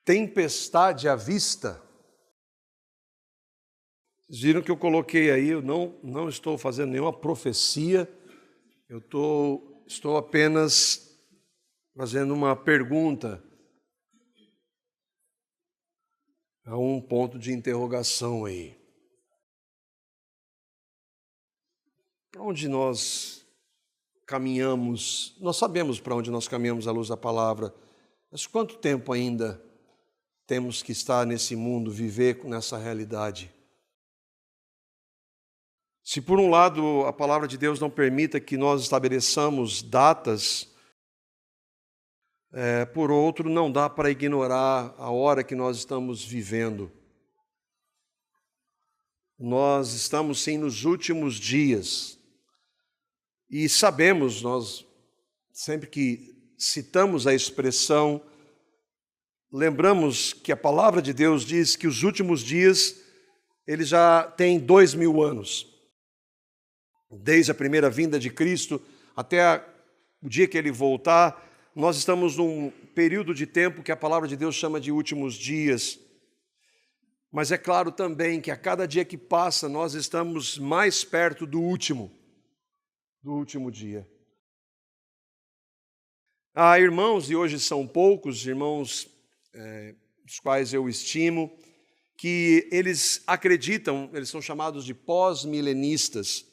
Tempestade à vista. Vocês viram que eu coloquei aí, eu não estou fazendo nenhuma profecia, eu estou apenas fazendo uma pergunta. Há um ponto de interrogação aí. Para onde nós caminhamos? Nós sabemos para onde nós caminhamos à luz da palavra, mas quanto tempo ainda temos que estar nesse mundo, viver nessa realidade? Se por um lado a palavra de Deus não permita que nós estabeleçamos datas, por outro não dá para ignorar a hora que nós estamos vivendo. Nós estamos sim nos últimos dias e sabemos, nós sempre que citamos a expressão, lembramos que a palavra de Deus diz que os últimos dias, eles já têm 2000 anos. Desde a primeira vinda de Cristo até o dia que Ele voltar, nós estamos num período de tempo que a palavra de Deus chama de últimos dias. Mas é claro também que a cada dia que passa, nós estamos mais perto do último dia. Há irmãos, e hoje são poucos, irmãos os quais eu estimo, que eles acreditam, eles são chamados de pós-milenistas.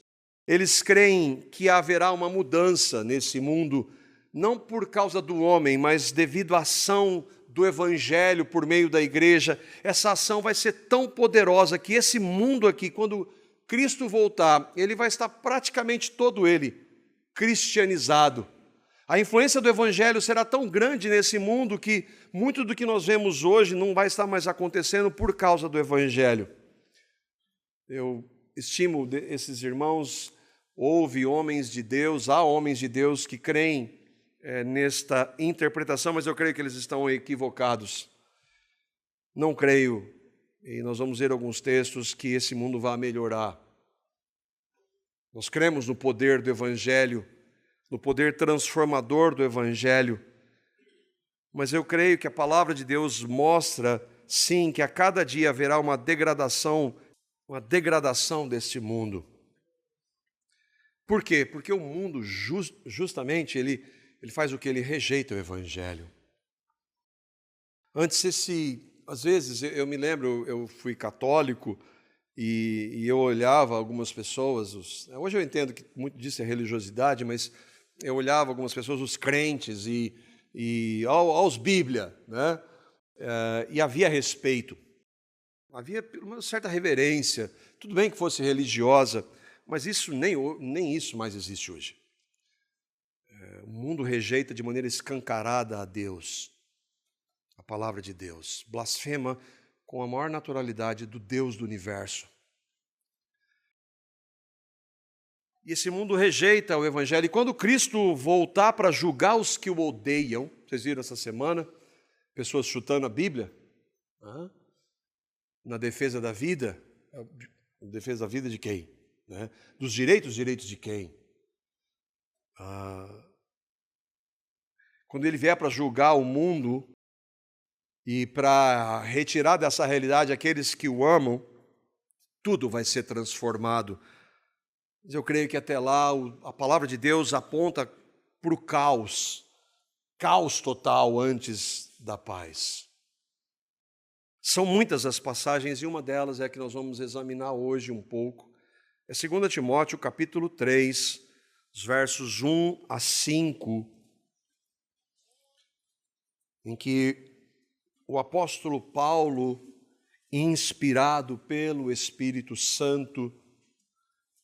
Eles creem que haverá uma mudança nesse mundo, não por causa do homem, mas devido à ação do Evangelho por meio da igreja. Essa ação vai ser tão poderosa que esse mundo aqui, quando Cristo voltar, ele vai estar praticamente todo ele cristianizado. A influência do Evangelho será tão grande nesse mundo que muito do que nós vemos hoje não vai estar mais acontecendo por causa do Evangelho. Eu estimo esses irmãos, há homens de Deus que creem nesta interpretação, mas eu creio que eles estão equivocados. Não creio, e nós vamos ver alguns textos, que esse mundo vai melhorar. Nós cremos no poder do Evangelho, no poder transformador do Evangelho, mas eu creio que a palavra de Deus mostra, sim, que a cada dia haverá uma degradação deste mundo. Por quê? Porque o mundo, justamente, ele faz o que? Ele rejeita o Evangelho. Às vezes, eu me lembro, eu fui católico e eu olhava algumas pessoas, hoje eu entendo que muito disso é religiosidade, mas eu olhava algumas pessoas, os crentes e aos Bíblia, né? E havia respeito, havia uma certa reverência, tudo bem que fosse religiosa, mas isso nem isso mais existe hoje. O mundo rejeita de maneira escancarada a Deus, a palavra de Deus, blasfema com a maior naturalidade do Deus do universo. E esse mundo rejeita o Evangelho. E quando Cristo voltar para julgar os que o odeiam, vocês viram essa semana, pessoas chutando a Bíblia, na defesa da vida. Defesa da vida de quem? Né? Dos direitos de quem? Quando ele vier para julgar o mundo e para retirar dessa realidade aqueles que o amam, tudo vai ser transformado. Mas eu creio que até lá a palavra de Deus aponta para o caos total antes da paz. São muitas as passagens e uma delas é a que nós vamos examinar hoje um pouco. É 2 Timóteo, capítulo 3, os versos 1 a 5, em que o apóstolo Paulo, inspirado pelo Espírito Santo,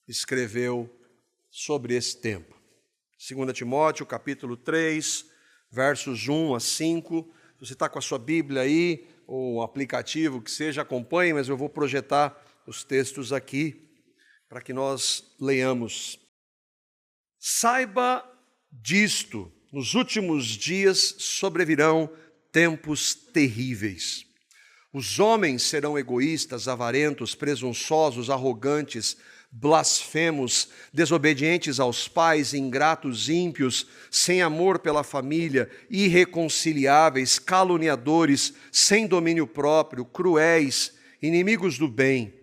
escreveu sobre esse tempo. 2 Timóteo, capítulo 3, versos 1 a 5. Se você está com a sua Bíblia aí, ou um aplicativo que seja, acompanhe, mas eu vou projetar os textos aqui para que nós leiamos. Saiba disto, nos últimos dias sobrevirão tempos terríveis. Os homens serão egoístas, avarentos, presunçosos, arrogantes, blasfemos, desobedientes aos pais, ingratos, ímpios, sem amor pela família, irreconciliáveis, caluniadores, sem domínio próprio, cruéis, inimigos do bem,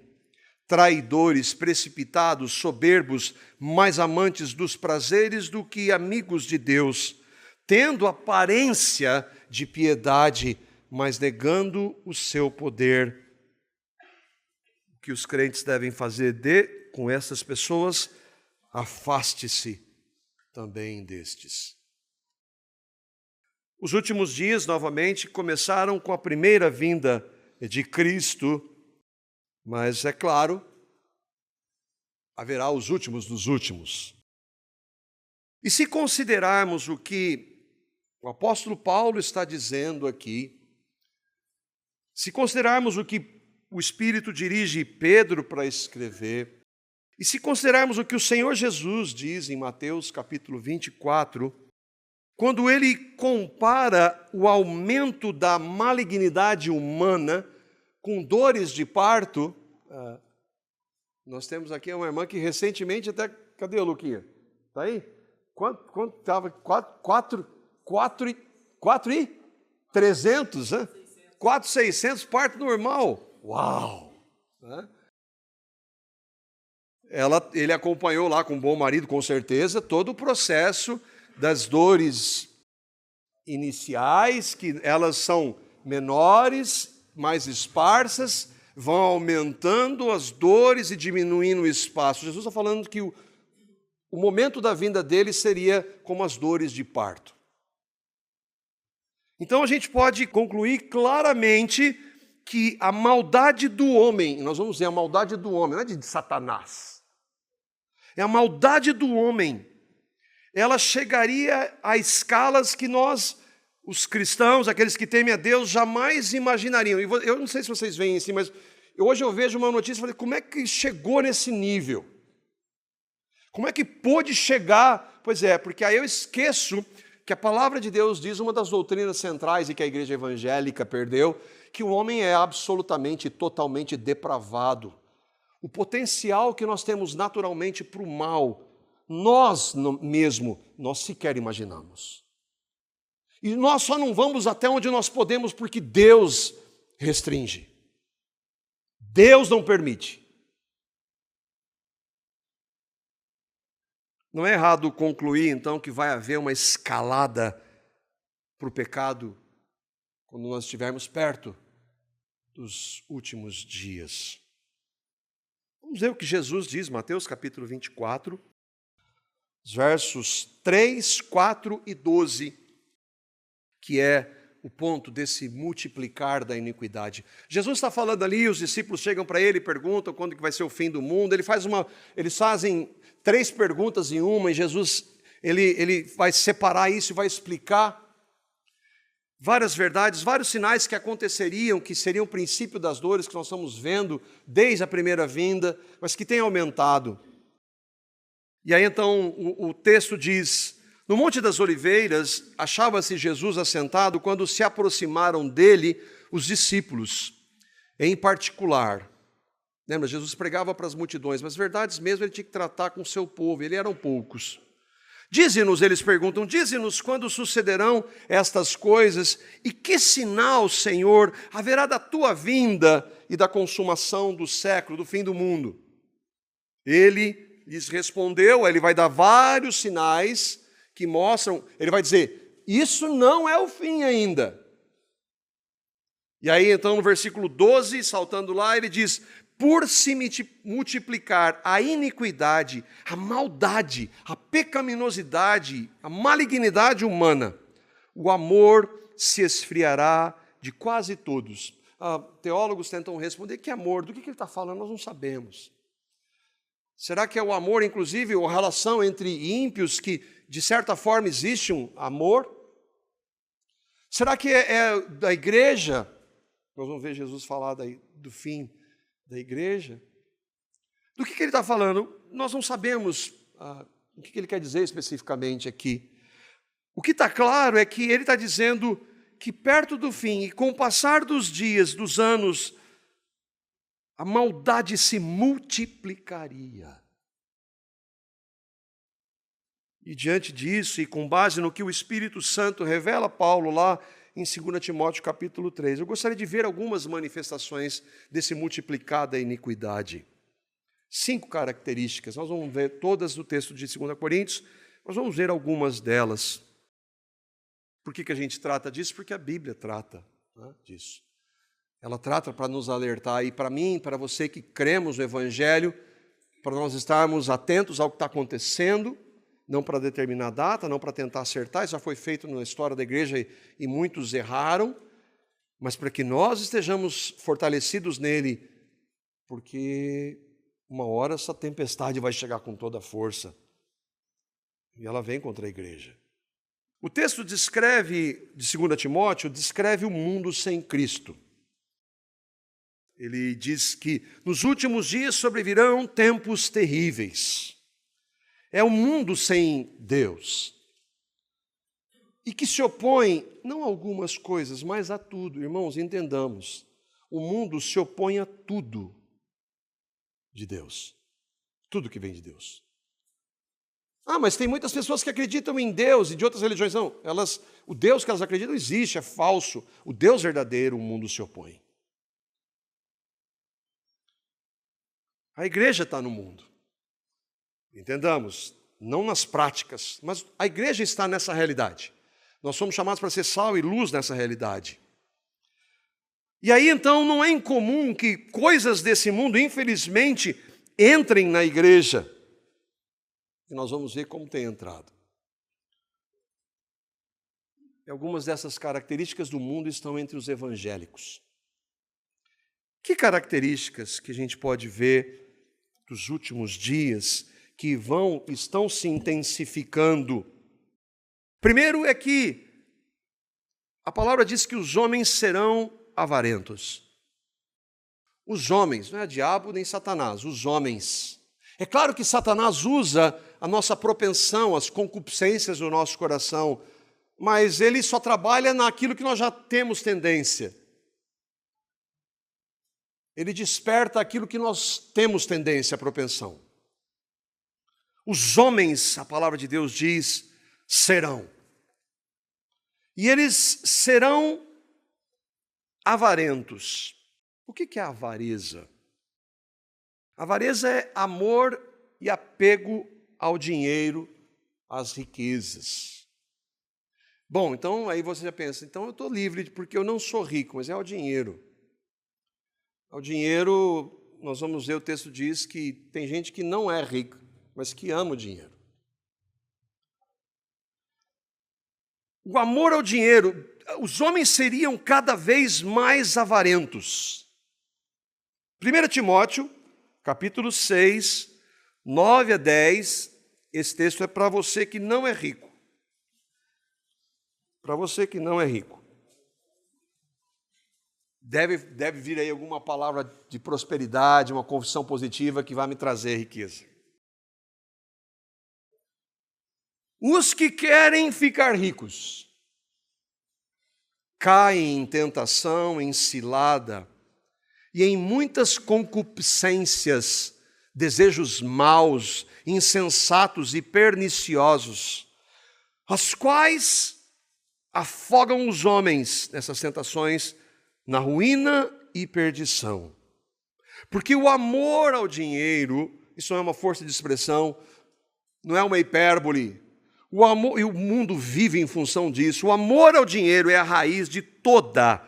traidores, precipitados, soberbos, mais amantes dos prazeres do que amigos de Deus, tendo aparência de piedade, mas negando o seu poder. O que os crentes devem fazer com essas pessoas? Afaste-se também destes. Os últimos dias, novamente, começaram com a primeira vinda de Cristo, mas, é claro, haverá os últimos dos últimos. E se considerarmos o que o apóstolo Paulo está dizendo aqui, se considerarmos o que o Espírito dirige Pedro para escrever, e se considerarmos o que o Senhor Jesus diz em Mateus capítulo 24, quando ele compara o aumento da malignidade humana com dores de parto, nós temos aqui uma irmã que recentemente até... Cadê a Luquinha? Está aí? Quanto estava? 4,300, né? 4,600 parto normal. Uau! Né? Ele acompanhou lá com um bom marido, com certeza, todo o processo das dores iniciais, que elas são menores, mais esparsas, vão aumentando as dores e diminuindo o espaço. Jesus está falando que o momento da vinda dele seria como as dores de parto. Então a gente pode concluir claramente que a maldade do homem, nós vamos dizer a maldade do homem, não é de Satanás, é a maldade do homem, ela chegaria a escalas que nós, os cristãos, aqueles que temem a Deus, jamais imaginariam. E eu não sei se vocês veem assim, mas hoje eu vejo uma notícia e falei, como é que chegou nesse nível? Como é que pôde chegar? Pois é, porque aí eu esqueço que a palavra de Deus diz, uma das doutrinas centrais e que a igreja evangélica perdeu, que o homem é absolutamente, totalmente depravado. O potencial que nós temos naturalmente para o mal, nós sequer imaginamos. E nós só não vamos até onde nós podemos porque Deus restringe. Deus não permite. Não é errado concluir, então, que vai haver uma escalada para o pecado quando nós estivermos perto dos últimos dias. Vamos ver o que Jesus diz, Mateus capítulo 24, versos 3, 4 e 12, que é o ponto desse multiplicar da iniquidade. Jesus está falando ali, os discípulos chegam para ele e perguntam quando que vai ser o fim do mundo. Eles fazem 3 perguntas em uma, e Jesus ele vai separar isso e vai explicar várias verdades, vários sinais que aconteceriam, que seriam o princípio das dores que nós estamos vendo desde a primeira vinda, mas que tem aumentado. E aí então o texto diz: no Monte das Oliveiras achava-se Jesus assentado quando se aproximaram dele os discípulos, em particular. Lembra, Jesus pregava para as multidões, mas verdades mesmo ele tinha que tratar com o seu povo, ele eram poucos. Dize-nos, eles perguntam, dize-nos quando sucederão estas coisas e que sinal, Senhor, haverá da tua vinda e da consumação do século, do fim do mundo? Ele lhes respondeu, ele vai dar vários sinais que mostram, ele vai dizer, isso não é o fim ainda. E aí então no versículo 12, saltando lá, ele diz, por se multiplicar a iniquidade, a maldade, a pecaminosidade, a malignidade humana, o amor se esfriará de quase todos. Teólogos tentam responder, que amor? Do que ele está falando? Nós não sabemos. Será que é o amor, inclusive, a relação entre ímpios, que de certa forma existe um amor? Será que é da igreja? Nós vamos ver Jesus falar do fim da igreja. Do que ele está falando? Nós não sabemos o que ele quer dizer especificamente aqui. O que está claro é que ele está dizendo que perto do fim, e com o passar dos dias, dos anos, a maldade se multiplicaria. E diante disso, e com base no que o Espírito Santo revela a Paulo lá em 2 Timóteo capítulo 3, eu gostaria de ver algumas manifestações desse multiplicar da iniquidade. 5 características, nós vamos ver todas do texto de 2 Coríntios, mas vamos ver algumas delas. Por que a gente trata disso? Porque a Bíblia trata, né, disso. Ela trata para nos alertar, e para mim, para você que cremos no Evangelho, para nós estarmos atentos ao que está acontecendo, não para determinar data, não para tentar acertar, isso já foi feito na história da igreja e muitos erraram, mas para que nós estejamos fortalecidos nele, porque uma hora essa tempestade vai chegar com toda a força e ela vem contra a igreja. O texto descreve, de 2 Timóteo, descreve o mundo sem Cristo. Ele diz que nos últimos dias sobrevirão tempos terríveis. É um mundo sem Deus. E que se opõe, não a algumas coisas, mas a tudo. Irmãos, entendamos. O mundo se opõe a tudo de Deus. Tudo que vem de Deus. Ah, mas tem muitas pessoas que acreditam em Deus e de outras religiões. Não, o Deus que elas acreditam existe, é falso. O Deus verdadeiro, o mundo se opõe. A igreja está no mundo. Entendamos, não nas práticas, mas a igreja está nessa realidade. Nós somos chamados para ser sal e luz nessa realidade. E aí, então, não é incomum que coisas desse mundo, infelizmente, entrem na igreja. E nós vamos ver como tem entrado. E algumas dessas características do mundo estão entre os evangélicos. Que características que a gente pode ver dos últimos dias que estão se intensificando? Primeiro é que a palavra diz que os homens serão avarentos. Os homens, não é diabo nem Satanás, os homens. É claro que Satanás usa a nossa propensão, as concupiscências do nosso coração, mas ele só trabalha naquilo que nós já temos tendência. Ele desperta aquilo que nós temos tendência, a propensão. Os homens, a palavra de Deus diz, serão. E eles serão avarentos. O que é avareza? Avareza é amor e apego ao dinheiro, às riquezas. Bom, então aí você já pensa, então eu estou livre porque eu não sou rico, mas é ao dinheiro. Ao dinheiro, nós vamos ver, o texto diz que tem gente que não é rica, mas que ama o dinheiro. O amor ao dinheiro, os homens seriam cada vez mais avarentos. 1 Timóteo, capítulo 6, 9 a 10, esse texto é para você que não é rico. Para você que não é rico. Deve vir aí alguma palavra de prosperidade, uma confissão positiva que vai me trazer riqueza. Os que querem ficar ricos caem em tentação, em cilada e em muitas concupiscências, desejos maus, insensatos e perniciosos, as quais afogam os homens nessas tentações na ruína e perdição. Porque o amor ao dinheiro, isso não é uma força de expressão, não é uma hipérbole. O amor, e o mundo vive em função disso. O amor ao dinheiro é a raiz de toda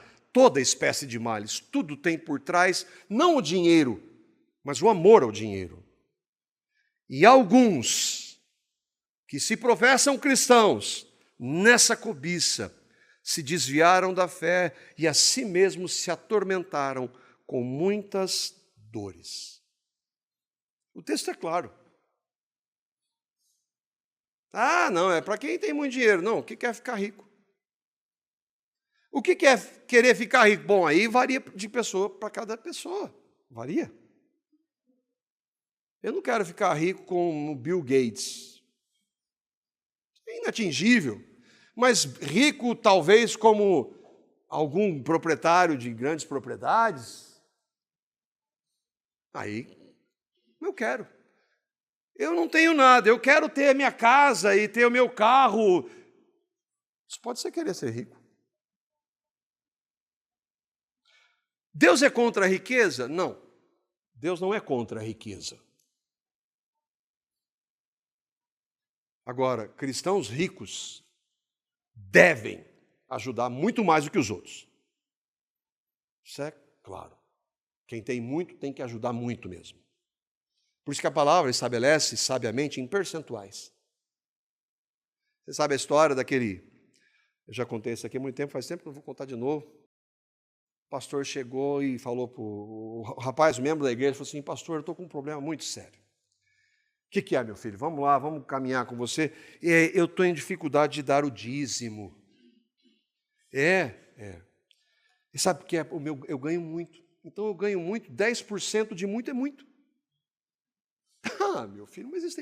espécie de males. Tudo tem por trás, não o dinheiro, mas o amor ao dinheiro. E alguns que se professam cristãos, nessa cobiça, se desviaram da fé e a si mesmos se atormentaram com muitas dores. O texto é claro. Ah, não, é para quem tem muito dinheiro. Não, o que é ficar rico? O que é querer ficar rico? Bom, aí varia de pessoa para cada pessoa. Varia. Eu não quero ficar rico como Bill Gates. É inatingível. Mas rico, talvez, como algum proprietário de grandes propriedades. Aí, eu quero. Eu não tenho nada, eu quero ter a minha casa e ter o meu carro. Isso pode ser querer ser rico. Deus é contra a riqueza? Não. Deus não é contra a riqueza. Agora, cristãos ricos devem ajudar muito mais do que os outros. Isso é claro. Quem tem muito tem que ajudar muito mesmo. Por isso que a palavra estabelece sabiamente em percentuais. Você sabe a história daquele... Eu já contei isso aqui há muito tempo, faz tempo que eu vou contar de novo. O pastor chegou e falou para o rapaz, membro da igreja, falou assim, pastor, eu estou com um problema muito sério. O que é, meu filho? Vamos lá, vamos caminhar com você. Eu estou em dificuldade de dar o dízimo. E sabe o que é? Eu ganho muito. Então eu ganho muito, 10% de muito é muito. Ah, meu filho, mas isso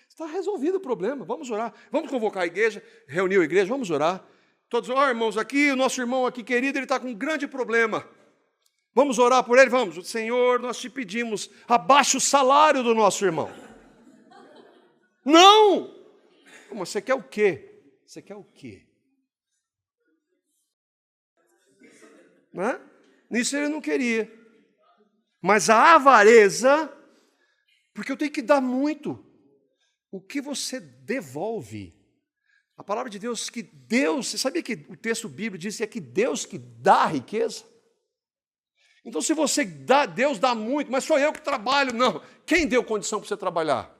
está resolvido o problema. Vamos orar. Vamos convocar a igreja, reunir a igreja, vamos orar. Todos, irmãos, aqui, o nosso irmão aqui querido, ele está com um grande problema. Vamos orar por ele? Vamos. Senhor, nós te pedimos, abaixa o salário do nosso irmão. Não! Como, você quer o quê? Você quer o quê? Não é? Nisso ele não queria. Mas a avareza, porque eu tenho que dar muito. O que você devolve? A palavra de Deus, que Deus, você sabia que o texto bíblico diz que é que Deus que dá a riqueza? Então se você dá, Deus dá muito, mas sou eu que trabalho. Não, quem deu condição para você trabalhar?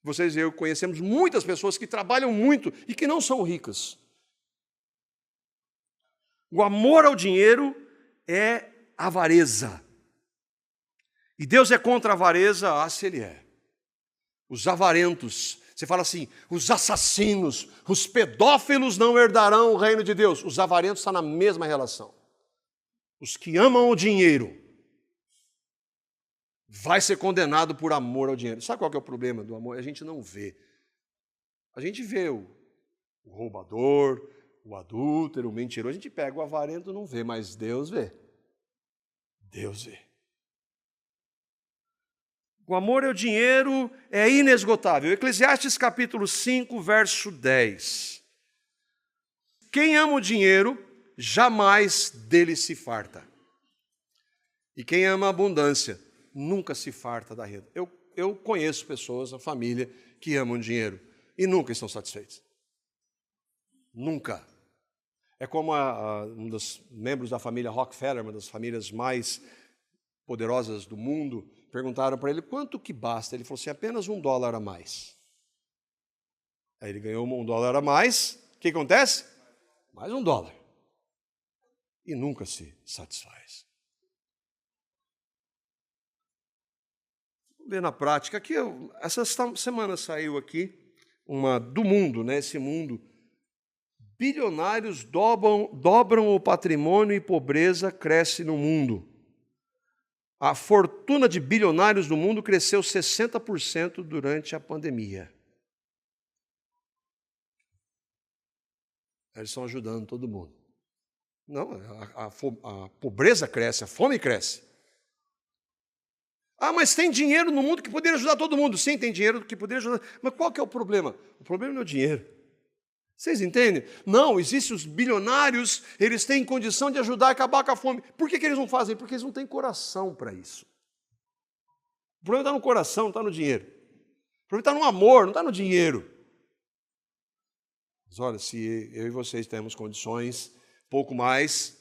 Vocês e eu conhecemos muitas pessoas que trabalham muito e que não são ricas. O amor ao dinheiro é avareza. E Deus é contra a avareza, se Ele é. Os avarentos, você fala assim, os assassinos, os pedófilos não herdarão o reino de Deus. Os avarentos estão na mesma relação. Os que amam o dinheiro vai ser condenado por amor ao dinheiro. Sabe qual que é o problema do amor? A gente não vê. A gente vê o roubador, o adúltero, o mentiroso. A gente pega o avarento e não vê, mas Deus vê. Deus vê. O amor ao dinheiro é inesgotável. Eclesiastes capítulo 5, verso 10. Quem ama o dinheiro, jamais dele se farta. E quem ama a abundância, nunca se farta da renda. Eu conheço pessoas, a família, que amam dinheiro e nunca estão satisfeitos. Nunca. É como um dos membros da família Rockefeller, uma das famílias mais poderosas do mundo, perguntaram para ele quanto que basta. Ele falou assim, apenas $1 a mais. Aí ele ganhou $1 a mais. O que acontece? Mais $1. E nunca se satisfaz. Vamos ver na prática. Aqui, essa semana saiu aqui uma do mundo, né? Esse mundo. Bilionários dobram o patrimônio e pobreza cresce no mundo. A fortuna de bilionários do mundo cresceu 60% durante a pandemia. Eles estão ajudando todo mundo. Não, a pobreza cresce, a fome cresce. Ah, mas tem dinheiro no mundo que poderia ajudar todo mundo. Sim, tem dinheiro que poderia ajudar. Mas qual que é o problema? O problema não é o dinheiro. Vocês entendem? Não, existem os bilionários, eles têm condição de ajudar a acabar com a fome. Por que eles não fazem? Porque eles não têm coração para isso. O problema está no coração, não está no dinheiro. O problema está no amor, não está no dinheiro. Mas olha, se eu e vocês temos condições, pouco mais,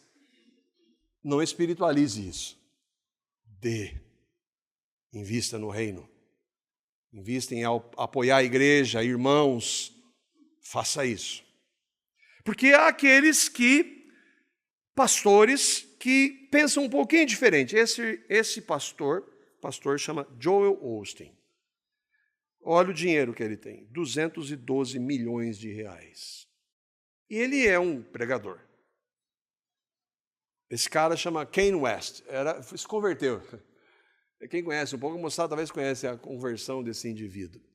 não espiritualize isso. Invista no reino. Invista em apoiar a igreja, irmãos. Faça isso. Porque há aqueles pastores que pensam um pouquinho diferente. Esse pastor chama Joel Osteen. Olha o dinheiro que ele tem, 212 milhões de reais. E ele é um pregador. Esse cara chama Kanye West, se converteu. Quem conhece um pouco, a moçada talvez conhece a conversão desse indivíduo.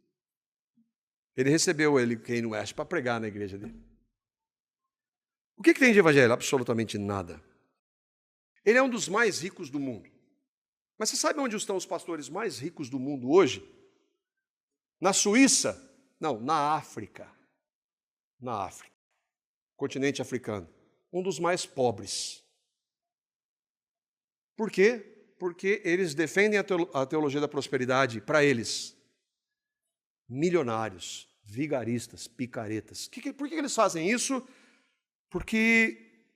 Ele recebeu Kanye West para pregar na igreja dele. O que tem de evangelho? Absolutamente nada. Ele é um dos mais ricos do mundo. Mas você sabe onde estão os pastores mais ricos do mundo hoje? Na Suíça? Não, na África. Na África. Continente africano. Um dos mais pobres. Por quê? Porque eles defendem a teologia da prosperidade para eles. Milionários, vigaristas, picaretas. Por que eles fazem isso? Porque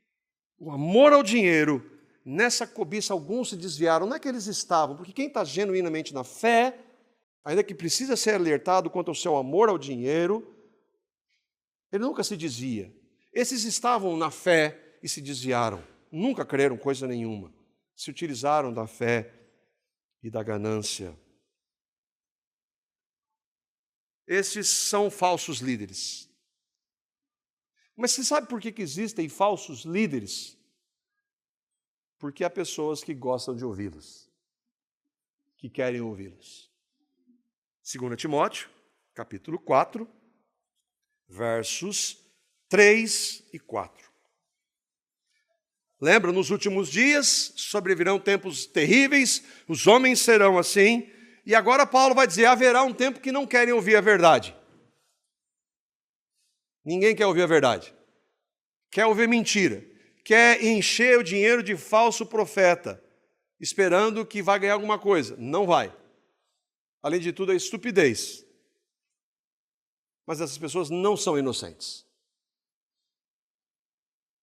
o amor ao dinheiro, nessa cobiça, alguns se desviaram. Não é que eles estavam, porque quem está genuinamente na fé, ainda que precisa ser alertado quanto ao seu amor ao dinheiro, ele nunca se desvia. Esses estavam na fé e se desviaram. Nunca creram coisa nenhuma. Se utilizaram da fé e da ganância. Esses são falsos líderes. Mas você sabe por que existem falsos líderes? Porque há pessoas que gostam de ouvi-los, que querem ouvi-los. 2 Timóteo, capítulo 4, versos 3 e 4. Lembra, nos últimos dias sobrevirão tempos terríveis, os homens serão assim, e agora Paulo vai dizer, haverá um tempo que não querem ouvir a verdade. Ninguém quer ouvir a verdade. Quer ouvir mentira. Quer encher o dinheiro de falso profeta, esperando que vai ganhar alguma coisa. Não vai. Além de tudo, é estupidez. Mas essas pessoas não são inocentes.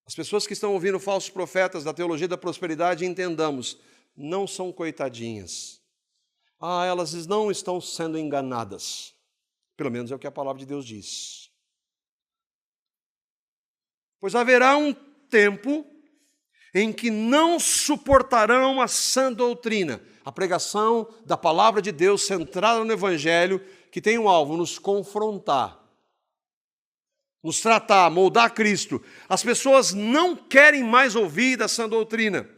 As pessoas que estão ouvindo falsos profetas da teologia da prosperidade, entendamos, não são coitadinhas. Elas não estão sendo enganadas. Pelo menos é o que a palavra de Deus diz. Pois haverá um tempo em que não suportarão a sã doutrina, a pregação da palavra de Deus centrada no Evangelho, que tem um alvo, nos confrontar, nos tratar, moldar Cristo. As pessoas não querem mais ouvir da sã doutrina.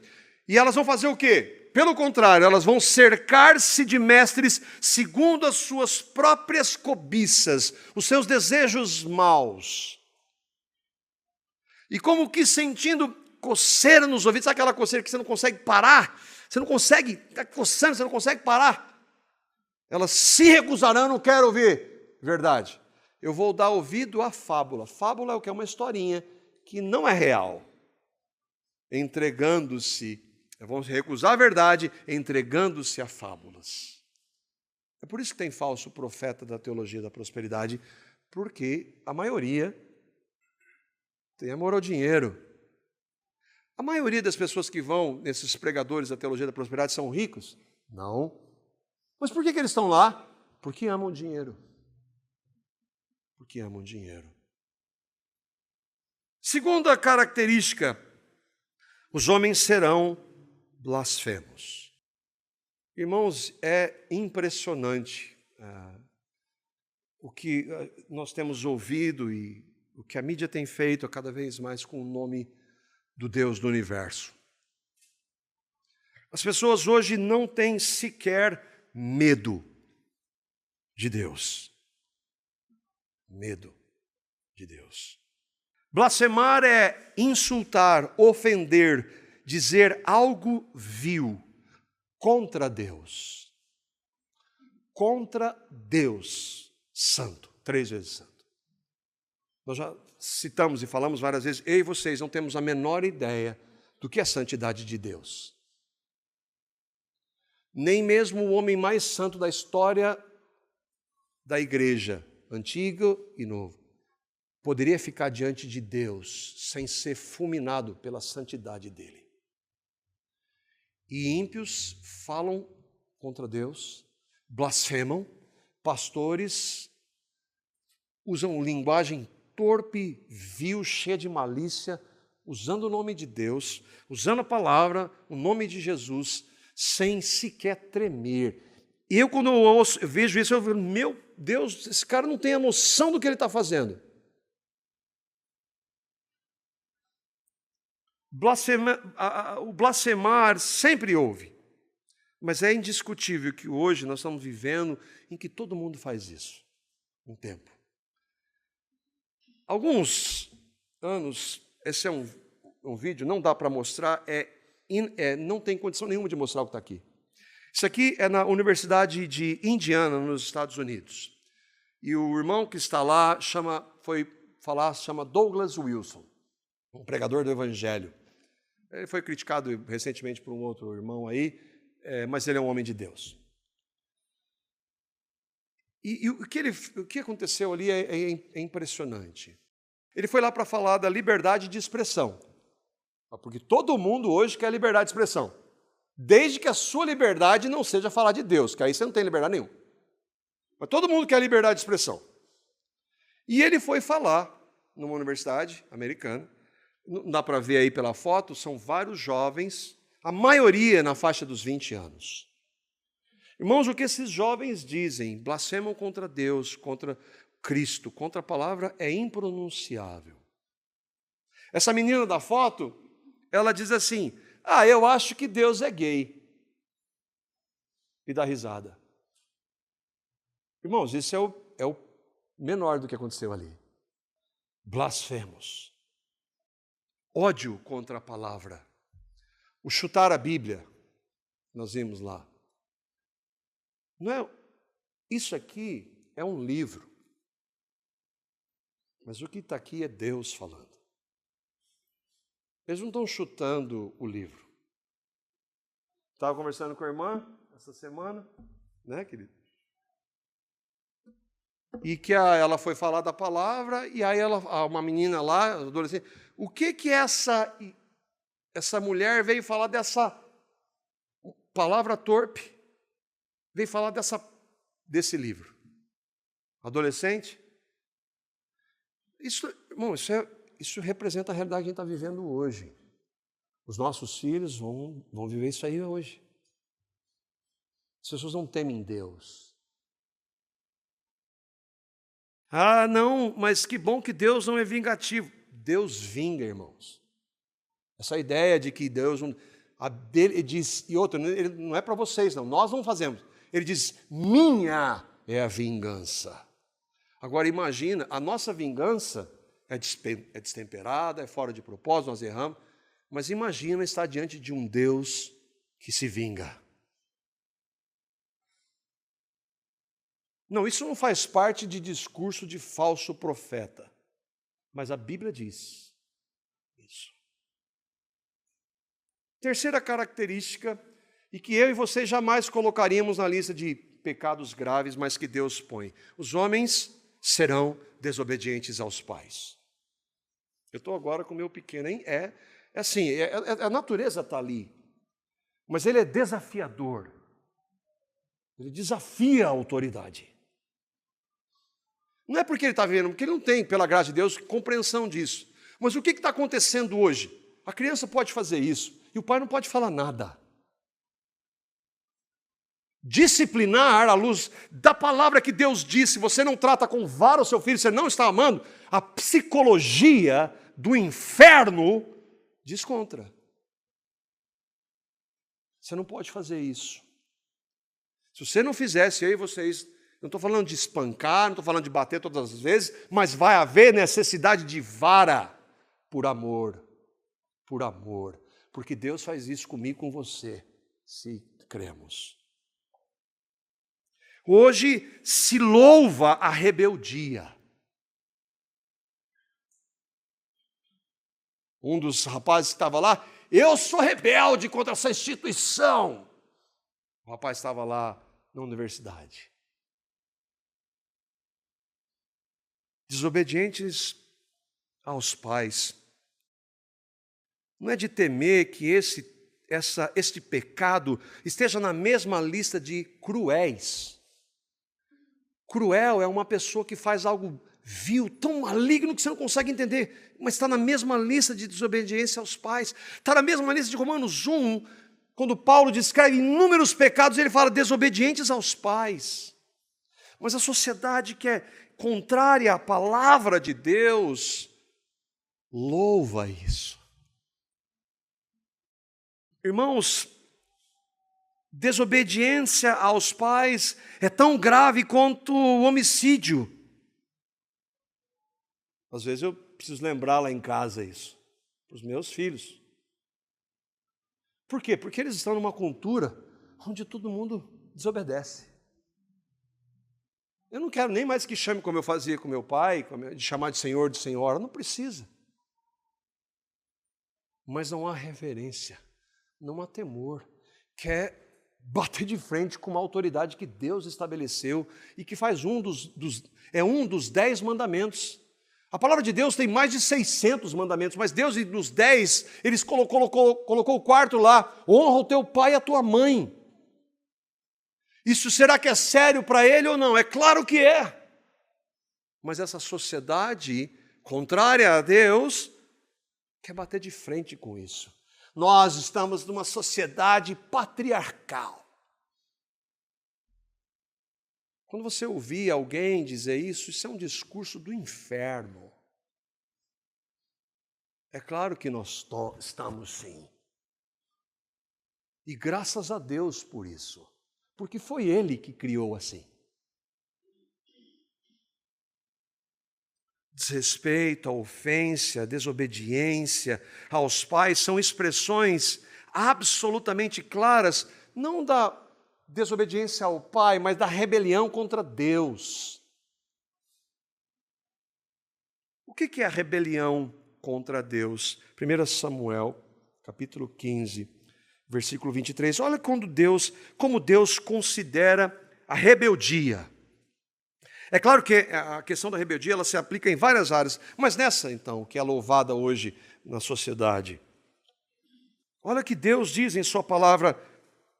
E elas vão fazer o quê? Pelo contrário, elas vão cercar-se de mestres segundo as suas próprias cobiças, os seus desejos maus. E como que sentindo coceira nos ouvidos, sabe aquela coceira que você não consegue parar? Você não consegue, está coçando, você não consegue parar. Elas se recusarão, não quero ouvir. Verdade. Eu vou dar ouvido à fábula. Fábula é o que? É uma historinha que não é real. Entregando-se, vamos recusar a verdade, entregando-se a fábulas. É por isso que tem falso profeta da teologia da prosperidade, porque a maioria tem amor ao dinheiro. A maioria das pessoas que vão nesses pregadores da teologia da prosperidade são ricos? Não. Mas por que eles estão lá? Porque amam dinheiro. Porque amam dinheiro. Segunda característica, os homens serão blasfemos. Irmãos, é impressionante o que nós temos ouvido e o que a mídia tem feito cada vez mais com o nome do Deus do universo. As pessoas hoje não têm sequer medo de Deus. Medo de Deus. Blasfemar é insultar, ofender, dizer algo vil contra Deus. Contra Deus santo, 3 vezes santo. Nós já citamos e falamos várias vezes, eu e vocês não temos a menor ideia do que é a santidade de Deus. Nem mesmo o homem mais santo da história da igreja, antigo e novo, poderia ficar diante de Deus sem ser fulminado pela santidade dele. E ímpios falam contra Deus, blasfemam, pastores usam linguagem torpe, vil, cheia de malícia, usando o nome de Deus, usando a palavra, o nome de Jesus, sem sequer tremer. E eu, quando eu vejo isso, eu falo, meu Deus, esse cara não tem a noção do que ele está fazendo. O blasfemar sempre houve, mas é indiscutível que hoje nós estamos vivendo em que todo mundo faz isso, um tempo. Alguns anos, esse é um vídeo, não dá para mostrar, não tem condição nenhuma de mostrar o que está aqui. Isso aqui é na Universidade de Indiana, nos Estados Unidos. E o irmão que está lá chama Douglas Wilson, um pregador do Evangelho. Ele foi criticado recentemente por um outro irmão aí, mas ele é um homem de Deus. E o que aconteceu ali é impressionante. Ele foi lá para falar da liberdade de expressão. Porque todo mundo hoje quer liberdade de expressão. Desde que a sua liberdade não seja falar de Deus, que aí você não tem liberdade nenhuma. Mas todo mundo quer liberdade de expressão. E ele foi falar numa universidade americana. Não dá para ver aí pela foto, são vários jovens, a maioria na faixa dos 20 anos. Irmãos, o que esses jovens dizem, blasfemam contra Deus, contra Cristo, contra a palavra, é impronunciável. Essa menina da foto, ela diz assim, eu acho que Deus é gay. E dá risada. Irmãos, isso é o menor do que aconteceu ali. Blasfemos. Ódio contra a palavra. O chutar a Bíblia, nós vimos lá. Isso aqui é um livro. Mas o que está aqui é Deus falando. Eles não estão chutando o livro. Estava conversando com a irmã essa semana, né, querido? E que ela foi falar da palavra, e aí uma menina lá, adolescente, o que essa mulher veio falar dessa palavra torpe? Veio falar desse livro. Adolescente? Irmão, isso representa a realidade que a gente está vivendo hoje. Os nossos filhos vão viver isso aí hoje. As pessoas não temem Deus. Não, mas que bom que Deus não é vingativo. Deus vinga, irmãos. Essa ideia de que Deus ele diz, e outra, ele não é para vocês, não, nós não fazemos. Ele diz, minha é a vingança. Agora imagina, a nossa vingança é destemperada, é fora de propósito, nós erramos, mas imagina estar diante de um Deus que se vinga. Não, isso não faz parte de discurso de falso profeta, mas a Bíblia diz isso. Terceira característica, e que eu e você jamais colocaríamos na lista de pecados graves, mas que Deus põe. Os homens serão desobedientes aos pais. Eu estou agora com o meu pequeno, hein? A natureza está ali, mas ele é desafiador. Ele desafia a autoridade. Não é porque ele está vivendo, porque ele não tem, pela graça de Deus, compreensão disso. Mas o que está acontecendo hoje? A criança pode fazer isso e o pai não pode falar nada. Disciplinar à luz da palavra que Deus disse, você não trata com vara o seu filho, você não está amando, a psicologia do inferno diz contra. Você não pode fazer isso. Se você não fizesse, eu e vocês, não estou falando de espancar, não estou falando de bater todas as vezes, mas vai haver necessidade de vara por amor, porque Deus faz isso comigo e com você, se cremos. Hoje se louva a rebeldia. Um dos rapazes que estava lá, eu sou rebelde contra essa instituição. O rapaz estava lá na universidade. Desobedientes aos pais. Não é de temer que este pecado esteja na mesma lista de cruéis. Cruel é uma pessoa que faz algo vil, tão maligno que você não consegue entender, mas está na mesma lista de desobediência aos pais. Está na mesma lista de Romanos 1, quando Paulo descreve inúmeros pecados, ele fala desobedientes aos pais. Mas a sociedade que é contrária à palavra de Deus, louva isso. Irmãos, desobediência aos pais é tão grave quanto o homicídio. Às vezes eu preciso lembrar lá em casa isso, para os meus filhos. Por quê? Porque eles estão numa cultura onde todo mundo desobedece. Eu não quero nem mais que chame como eu fazia com meu pai, de chamar de senhor, de senhora. Não precisa. Mas não há reverência, não há temor. Quer bater de frente com uma autoridade que Deus estabeleceu e que faz um dos 10 mandamentos. A palavra de Deus tem mais de 600 mandamentos, mas Deus, nos 10, Ele colocou o quarto lá: honra o teu pai e a tua mãe. Isso será que é sério para Ele ou não? É claro que é. Mas essa sociedade contrária a Deus quer bater de frente com isso. Nós estamos numa sociedade patriarcal. Quando você ouvir alguém dizer isso é um discurso do inferno. É claro que nós estamos sim. E graças a Deus por isso. Porque foi Ele que criou assim. Desrespeito, a ofensa, a desobediência aos pais são expressões absolutamente claras, não da desobediência ao pai, mas da rebelião contra Deus. O que é a rebelião contra Deus? 1 Samuel, capítulo 15, versículo 23. Olha como Deus considera a rebeldia. É claro que a questão da rebeldia ela se aplica em várias áreas, mas nessa, então, que é louvada hoje na sociedade. Olha o que Deus diz em sua palavra,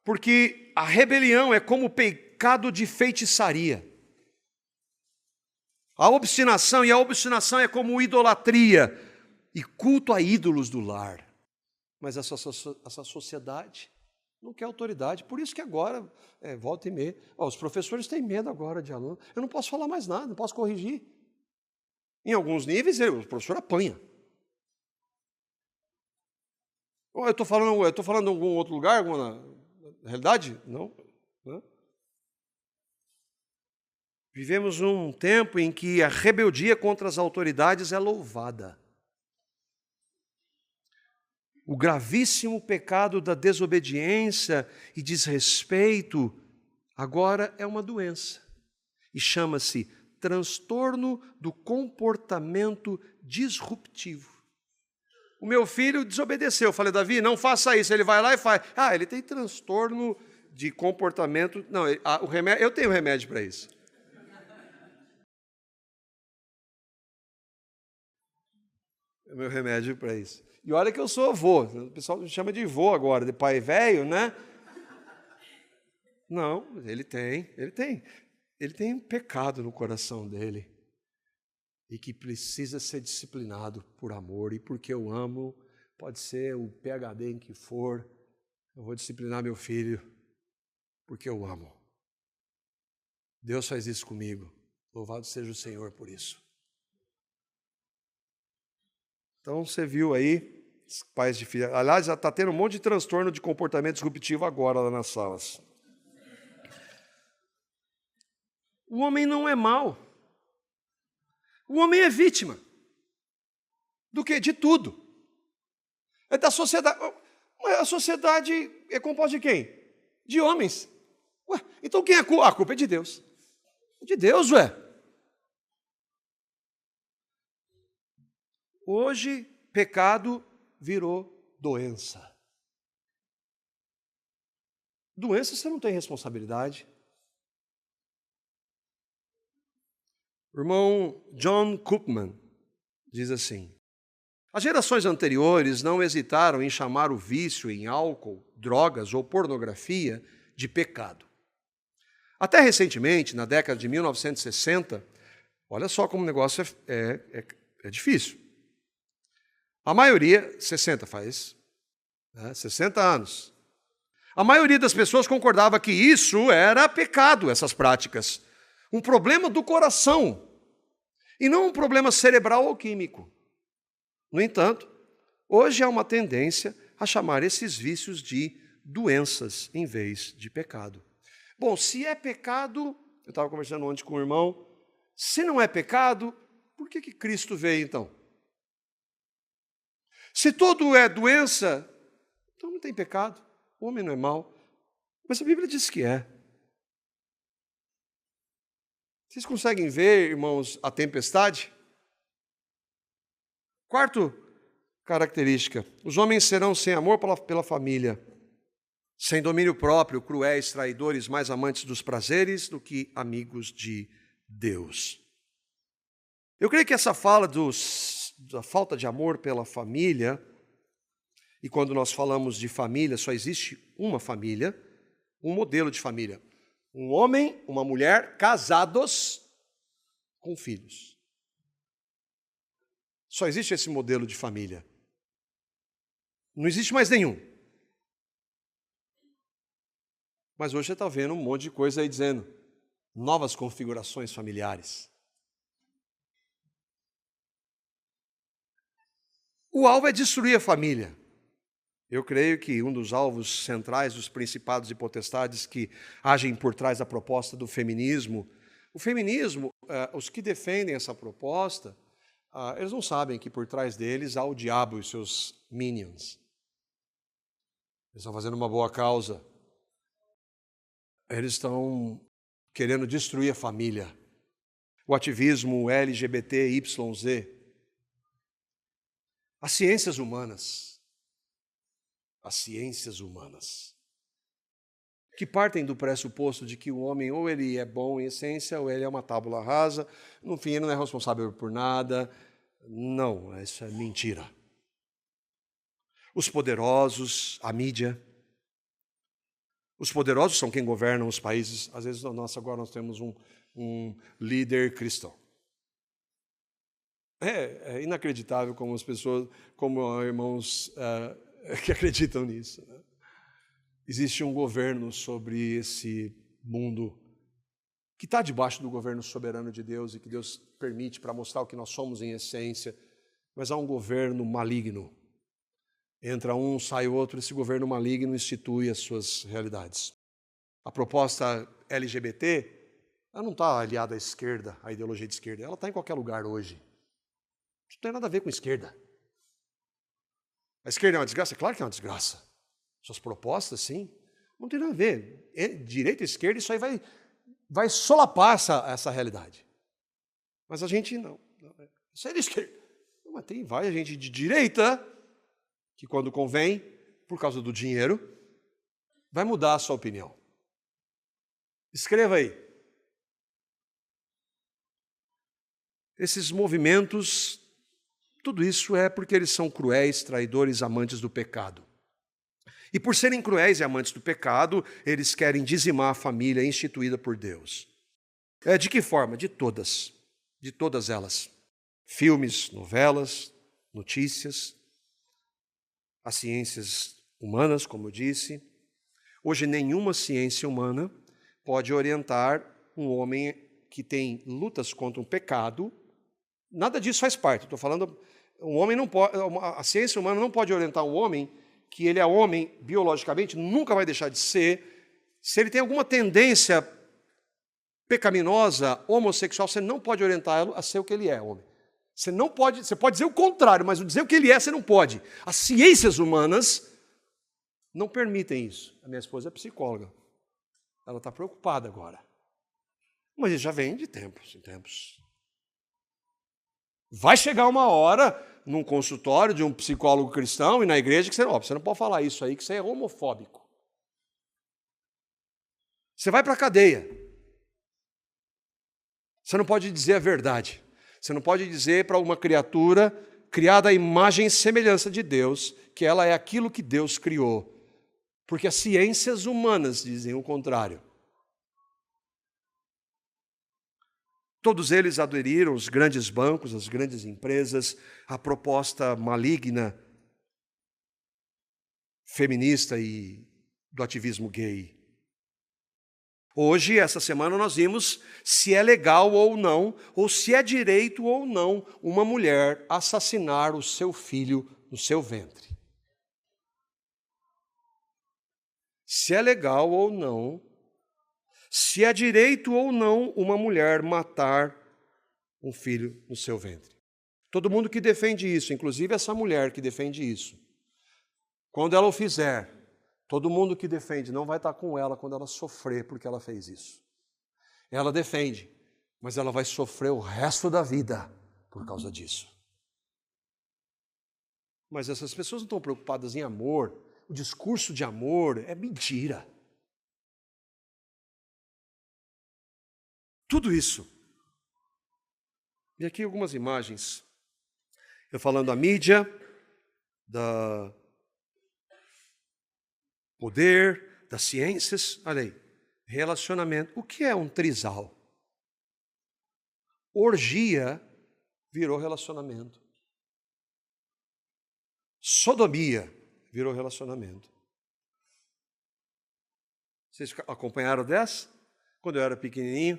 porque a rebelião é como o pecado de feitiçaria. A obstinação é como idolatria e culto a ídolos do lar. Mas essa sociedade não quer autoridade, por isso que agora, volta e meia, os professores têm medo agora de aluno. Eu não posso falar mais nada, não posso corrigir. Em alguns níveis, o professor apanha. Eu estou falando em algum outro lugar, alguma realidade? Não. Vivemos um tempo em que a rebeldia contra as autoridades é louvada. O gravíssimo pecado da desobediência e desrespeito agora é uma doença e chama-se transtorno do comportamento disruptivo. O meu filho desobedeceu. Eu falei: Davi, não faça isso. Ele vai lá e faz. Ele tem transtorno de comportamento. Não, o remédio, eu tenho remédio para isso. É o meu remédio para isso. E olha que eu sou avô, o pessoal me chama de vô agora, de pai velho, né? Não, ele tem pecado no coração dele e que precisa ser disciplinado por amor e porque eu amo, pode ser o PhD em que for, eu vou disciplinar meu filho porque eu amo. Deus faz isso comigo, louvado seja o Senhor por isso. Então você viu aí, pais de filha. Aliás, já está tendo um monte de transtorno de comportamento disruptivo agora lá nas salas. O homem não é mau. O homem é vítima. Do quê? De tudo. É da sociedade. A sociedade é composta de quem? De homens. Então quem é a culpa? A culpa é de Deus. É de Deus, Hoje, pecado virou doença. Doença você não tem responsabilidade. O irmão John Koopman diz assim: as gerações anteriores não hesitaram em chamar o vício em álcool, drogas ou pornografia de pecado. Até recentemente, na década de 1960, olha só como o negócio é difícil. A maioria, 60 anos, a maioria das pessoas concordava que isso era pecado, essas práticas. Um problema do coração, e não um problema cerebral ou químico. No entanto, hoje há uma tendência a chamar esses vícios de doenças em vez de pecado. Bom, se é pecado, eu estava conversando ontem com o irmão, se não é pecado, por que Cristo veio então? Se tudo é doença, então não tem pecado, o homem não é mau. Mas a Bíblia diz que é. Vocês conseguem ver, irmãos, a tempestade? Quarto característica: os homens serão sem amor pela família, sem domínio próprio, cruéis, traidores, mais amantes dos prazeres do que amigos de Deus. Eu creio que essa fala da falta de amor pela família, e quando nós falamos de família, só existe uma família, um modelo de família. Um homem, uma mulher, casados com filhos. Só existe esse modelo de família. Não existe mais nenhum. Mas hoje você está vendo um monte de coisa aí dizendo novas configurações familiares. O alvo é destruir a família. Eu creio que um dos alvos centrais dos principados e potestades que agem por trás da proposta do feminismo, o feminismo, os que defendem essa proposta, eles não sabem que por trás deles há o diabo e seus minions. Eles estão fazendo uma boa causa. Eles estão querendo destruir a família. O ativismo LGBTYZ. As ciências humanas, que partem do pressuposto de que o homem ou ele é bom em essência ou ele é uma tábula rasa, no fim ele não é responsável por nada. Não, isso é mentira. Os poderosos, a mídia. Os poderosos são quem governam os países. Às vezes agora nós temos um líder cristão. É inacreditável como as pessoas, como irmãos que acreditam nisso. Né? Existe um governo sobre esse mundo que está debaixo do governo soberano de Deus e que Deus permite para mostrar o que nós somos em essência, mas há um governo maligno. Entra um, sai outro, esse governo maligno institui as suas realidades. A proposta LGBT, ela não está aliada à esquerda, à ideologia de esquerda, ela está em qualquer lugar hoje. Isso não tem nada a ver com esquerda. A esquerda é uma desgraça? Claro que é uma desgraça. Suas propostas, sim. Não tem nada a ver. Direita e esquerda, isso aí vai solapar essa realidade. Mas a gente não. Isso é de esquerda. Mas tem várias gente de direita que quando convém, por causa do dinheiro, vai mudar a sua opinião. Escreva aí. Esses movimentos, tudo isso é porque eles são cruéis, traidores, amantes do pecado. E por serem cruéis e amantes do pecado, eles querem dizimar a família instituída por Deus. De que forma? De todas elas. Filmes, novelas, notícias, as ciências humanas, como eu disse. Hoje nenhuma ciência humana pode orientar um homem que tem lutas contra um pecado. Nada disso faz parte. Estou falando, a ciência humana não pode orientar um homem que ele é homem biologicamente, nunca vai deixar de ser. Se ele tem alguma tendência pecaminosa, homossexual, você não pode orientá-lo a ser o que ele é, homem. Você pode dizer o contrário, mas dizer o que ele é, você não pode. As ciências humanas não permitem isso. A minha esposa é psicóloga. Ela está preocupada agora. Mas isso já vem de tempos em tempos. Vai chegar uma hora, num consultório de um psicólogo cristão e na igreja, que você não pode falar isso aí, que você é homofóbico. Você vai para a cadeia. Você não pode dizer a verdade. Você não pode dizer para uma criatura criada à imagem e semelhança de Deus que ela é aquilo que Deus criou. Porque as ciências humanas dizem o contrário. Todos eles aderiram, os grandes bancos, as grandes empresas, à proposta maligna, feminista e do ativismo gay. Hoje, essa semana, nós vimos se é legal ou não, ou se é direito ou não, uma mulher assassinar o seu filho no seu ventre. Se é legal ou não, se é direito ou não uma mulher matar um filho no seu ventre. Todo mundo que defende isso, inclusive essa mulher que defende isso, quando ela o fizer, todo mundo que defende não vai estar com ela quando ela sofrer porque ela fez isso. Ela defende mas ela vai sofrer o resto da vida por causa disso. Mas essas pessoas não estão preocupadas em amor. O discurso de amor é mentira. Tudo isso. E aqui algumas imagens. Eu falando da mídia, da poder, das ciências. Olha aí. Relacionamento. O que é um trisal? Orgia virou relacionamento. Sodomia virou relacionamento. Vocês acompanharam dessa? Quando eu era pequenininho,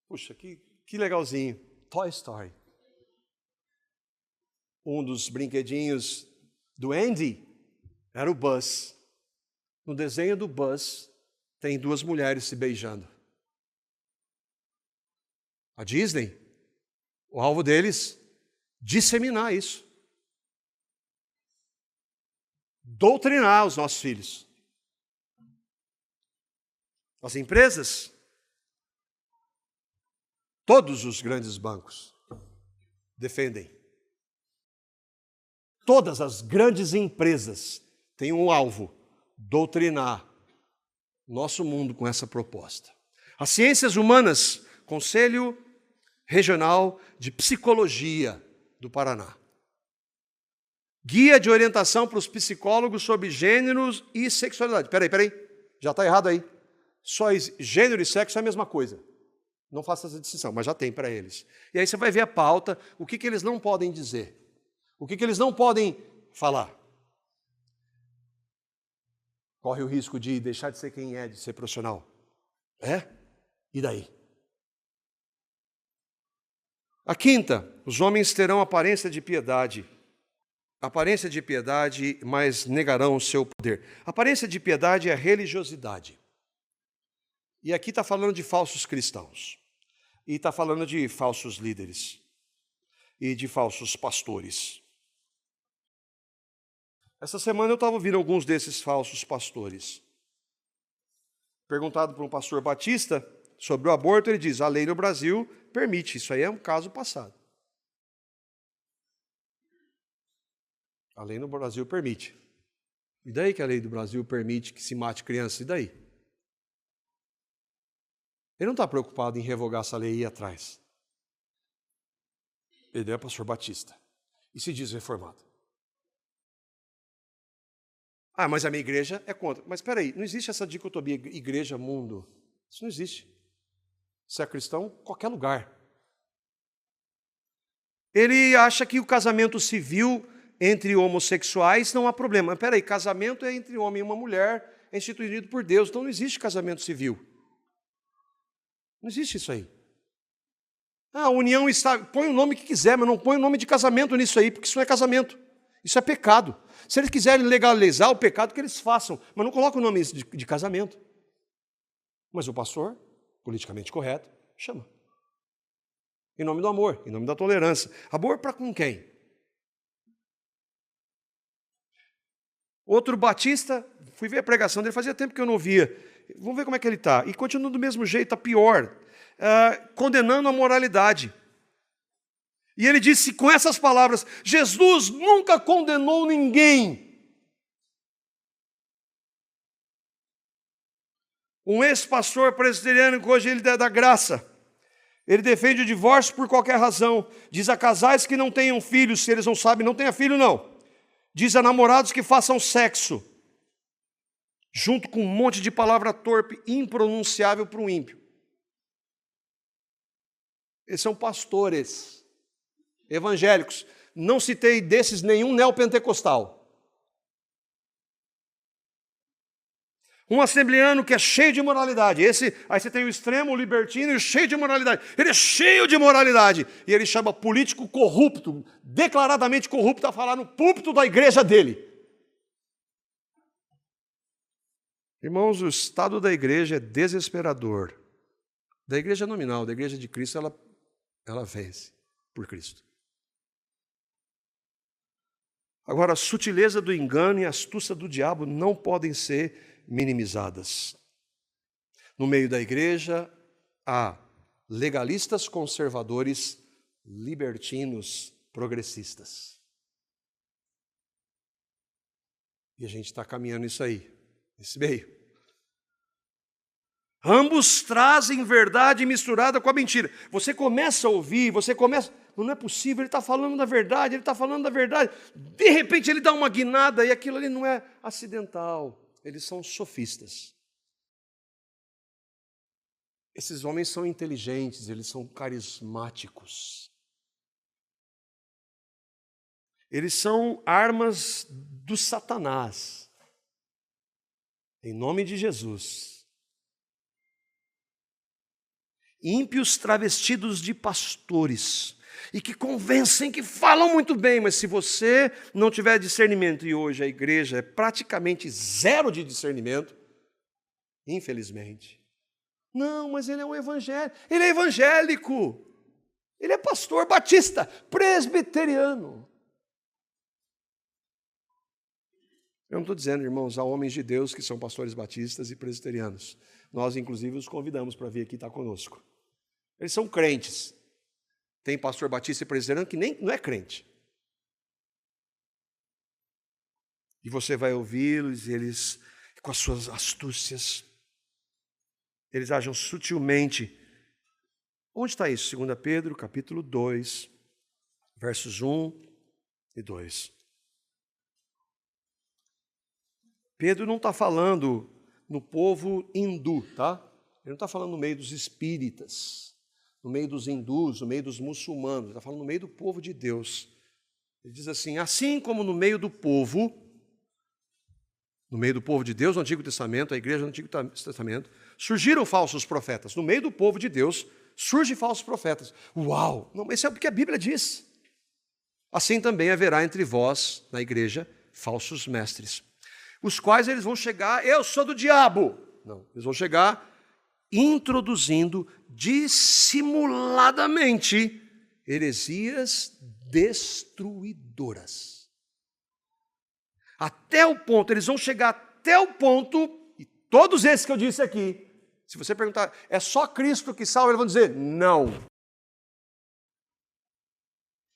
puxa, que legalzinho. Toy Story. Um dos brinquedinhos do Andy era o Buzz. No desenho do Buzz, tem duas mulheres se beijando. A Disney, o alvo deles, disseminar isso. Doutrinar os nossos filhos. As empresas, todos os grandes bancos defendem. Todas as grandes empresas têm um alvo, doutrinar nosso mundo com essa proposta. As ciências humanas, Conselho Regional de Psicologia do Paraná. Guia de orientação para os psicólogos sobre gêneros e sexualidade. Peraí, já está errado aí. Gênero e sexo é a mesma coisa. Não faça essa distinção, mas já tem para eles. E aí você vai ver a pauta, o que eles não podem dizer. O que eles não podem falar. Corre o risco de deixar de ser quem é, de ser profissional. É? E daí? A quinta, os homens terão aparência de piedade. Aparência de piedade, mas negarão o seu poder. Aparência de piedade é a religiosidade. E aqui está falando de falsos cristãos. E está falando de falsos líderes. E de falsos pastores. Essa semana eu estava ouvindo alguns desses falsos pastores. Perguntado por um pastor batista sobre o aborto, ele diz, a lei no Brasil permite. Isso aí é um caso passado. A lei no Brasil permite. E daí que a lei do Brasil permite que se mate criança? E daí? Ele não está preocupado em revogar essa lei e ir atrás. Ele é pastor batista. E se diz reformado. Ah, mas a minha igreja é contra. Mas espera aí, não existe essa dicotomia igreja-mundo. Isso não existe. Se é cristão, qualquer lugar. Ele acha que o casamento civil entre homossexuais não há problema. Espera aí, casamento é entre homem e uma mulher, é instituído por Deus, então não existe casamento civil. Não existe isso aí. A união está... Põe o nome que quiser, mas não põe o nome de casamento nisso aí, porque isso não é casamento. Isso é pecado. Se eles quiserem legalizar o pecado, que eles façam, mas não coloca o nome de casamento. Mas o pastor, politicamente correto, chama. Em nome do amor, em nome da tolerância. Amor para com quem? Outro batista, fui ver a pregação dele, fazia tempo que eu não via. Vamos ver como é que ele está. E continua do mesmo jeito, está pior. Condenando a moralidade. E ele disse com essas palavras, Jesus nunca condenou ninguém. Um ex-pastor presbiteriano, que hoje ele é da graça, ele defende o divórcio por qualquer razão. Diz a casais que não tenham filhos, se eles não sabem, não tenha filho não. Diz a namorados que façam sexo, junto com um monte de palavra torpe, impronunciável para um ímpio. Eles são pastores evangélicos. Não citei desses nenhum neopentecostal. Um assembleano que é cheio de moralidade. Aí você tem o extremo, o libertino e o cheio de moralidade. Ele é cheio de moralidade. E ele chama político corrupto, declaradamente corrupto, a falar no púlpito da igreja dele. Irmãos, o estado da igreja é desesperador. Da igreja nominal, da igreja de Cristo, ela vence por Cristo. Agora, a sutileza do engano e a astúcia do diabo não podem ser minimizadas. No meio da igreja, há legalistas, conservadores, libertinos, progressistas. E a gente está caminhando isso aí, nesse meio. Ambos trazem verdade misturada com a mentira. Você começa a ouvir, não é possível, ele está falando da verdade, ele está falando da verdade. De repente ele dá uma guinada e aquilo ali não é acidental. Eles são sofistas. Esses homens são inteligentes, eles são carismáticos. Eles são armas do Satanás. Em nome de Jesus. Ímpios travestidos de pastores. E que convencem, que falam muito bem, mas se você não tiver discernimento, e hoje a igreja é praticamente zero de discernimento, infelizmente. Não, mas ele é um evangélico. Ele é evangélico. Ele é pastor batista, presbiteriano. Eu não estou dizendo, irmãos, há homens de Deus que são pastores batistas e presbiterianos. Nós, inclusive, os convidamos para vir aqui estar conosco. Eles são crentes. Tem pastor batista e presbiteriano que nem não é crente. E você vai ouvi-los e eles, com as suas astúcias, eles agem sutilmente. Onde está isso? 2 Pedro, capítulo 2, versos 1 e 2. Pedro não está falando no povo hindu, tá? Ele não está falando no meio dos espíritas, no meio dos hindus, no meio dos muçulmanos. Ele está falando no meio do povo de Deus. Ele diz assim, assim como no meio do povo de Deus, no Antigo Testamento, a igreja do Antigo Testamento, surgiram falsos profetas. No meio do povo de Deus, surgem falsos profetas. Uau! Não, isso é o que a Bíblia diz. Assim também haverá entre vós, na igreja, falsos mestres, os quais eles vão chegar, eu sou do diabo. Não, eles vão chegar introduzindo dissimuladamente heresias destruidoras. Até o ponto, eles vão chegar até o ponto, e todos esses que eu disse aqui, se você perguntar, é só Cristo que salva? Eles vão dizer, não.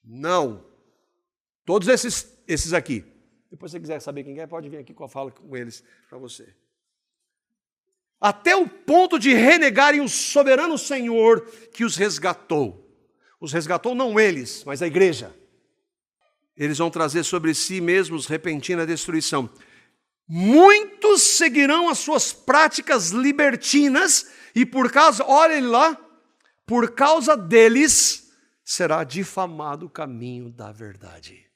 Não. Todos esses aqui. Depois, se você quiser saber quem é, pode vir aqui que eu falo com eles para você. Até o ponto de renegarem o soberano Senhor que os resgatou. Os resgatou não eles, mas a igreja. Eles vão trazer sobre si mesmos repentina destruição. Muitos seguirão as suas práticas libertinas e por causa, olhem lá, por causa deles será difamado o caminho da verdade.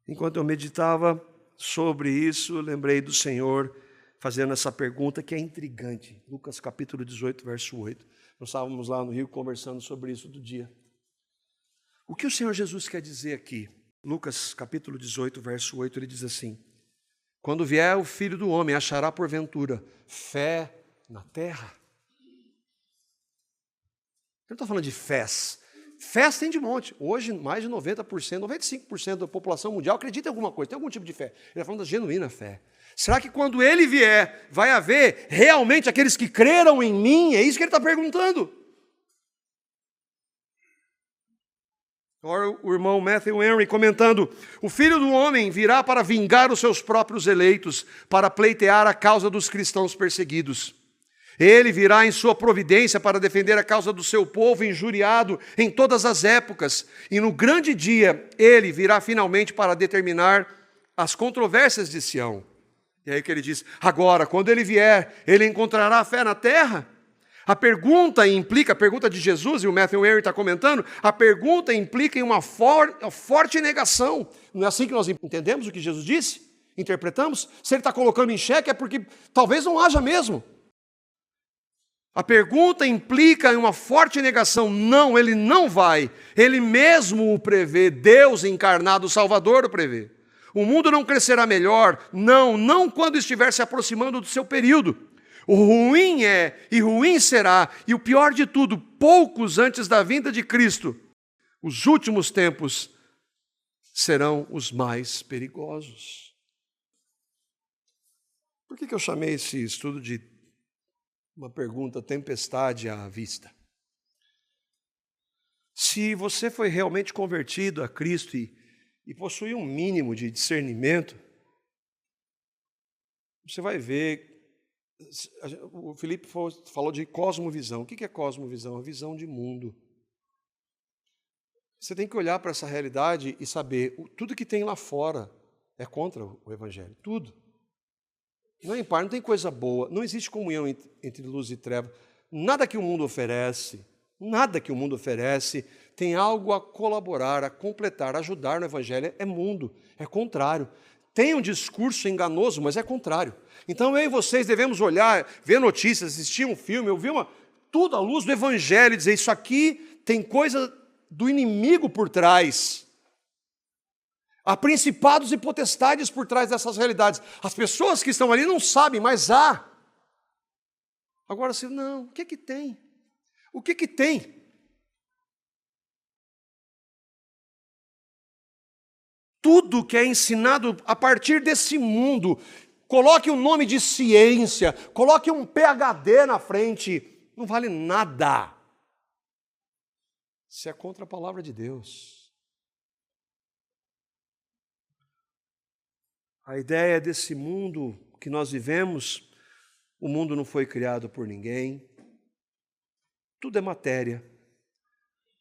Enquanto eu meditava sobre isso, eu lembrei do Senhor fazendo essa pergunta que é intrigante. Lucas capítulo 18, verso 8. Nós estávamos lá no Rio conversando sobre isso do dia. O que o Senhor Jesus quer dizer aqui? Lucas capítulo 18, verso 8, ele diz assim, quando vier o Filho do Homem, achará porventura fé na terra? Ele não está falando de fés. Fés tem de monte. Hoje, mais de 90%, 95% da população mundial acredita em alguma coisa, tem algum tipo de fé. Ele está falando da genuína fé. Será que quando ele vier, vai haver realmente aqueles que creram em mim? É isso que ele está perguntando. Agora o irmão Matthew Henry comentando, o Filho do Homem virá para vingar os seus próprios eleitos, para pleitear a causa dos cristãos perseguidos. Ele virá em sua providência para defender a causa do seu povo injuriado em todas as épocas. E no grande dia, ele virá finalmente para determinar as controvérsias de Sião. E aí que ele diz, agora, quando ele vier, ele encontrará fé na terra? A pergunta de Jesus, e o Matthew Henry está comentando, a pergunta implica em uma forte negação. Não é assim que nós entendemos o que Jesus disse? Interpretamos? Se ele está colocando em xeque é porque talvez não haja mesmo. A pergunta implica em uma forte negação. Não, ele não vai. Ele mesmo o prevê. Deus encarnado, o Salvador, o prevê. O mundo não crescerá melhor. Não quando estiver se aproximando do seu período. O ruim é e ruim será. E o pior de tudo, poucos antes da vinda de Cristo. Os últimos tempos serão os mais perigosos. Por que eu chamei esse estudo de uma pergunta tempestade à vista? Se você foi realmente convertido a Cristo e possui um mínimo de discernimento, você vai ver. O Felipe falou de cosmovisão. O que é cosmovisão? A visão de mundo. Você tem que olhar para essa realidade e saber, tudo que tem lá fora é contra o Evangelho. Tudo. Não é impar, não tem coisa boa, não existe comunhão entre luz e treva. Nada que o mundo oferece tem algo a colaborar, a completar, a ajudar no Evangelho. É mundo, é contrário. Tem um discurso enganoso, mas é contrário. Então eu e vocês devemos olhar, ver notícias, assistir um filme, ouvir tudo à luz do Evangelho e dizer, isso aqui tem coisa do inimigo por trás. Há principados e potestades por trás dessas realidades. As pessoas que estão ali não sabem, mas há. Agora, assim, não, o que tem? O que tem? Tudo que é ensinado a partir desse mundo, coloque o nome de ciência, coloque um PhD na frente, não vale nada. Se é contra a palavra de Deus. A ideia desse mundo que nós vivemos, o mundo não foi criado por ninguém, tudo é matéria,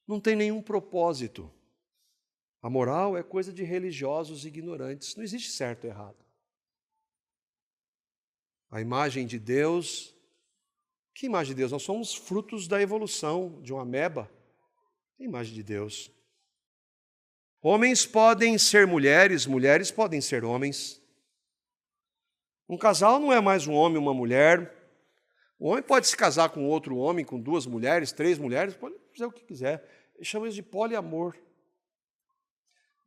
não tem nenhum propósito. A moral é coisa de religiosos ignorantes, não existe certo e errado. A imagem de Deus, que imagem de Deus? Nós somos frutos da evolução de uma ameba, a imagem de Deus. Homens podem ser mulheres, mulheres podem ser homens. Um casal não é mais um homem e uma mulher. O homem pode se casar com outro homem, com 2 mulheres, 3 mulheres, pode fazer o que quiser. Eles chamam isso de poliamor.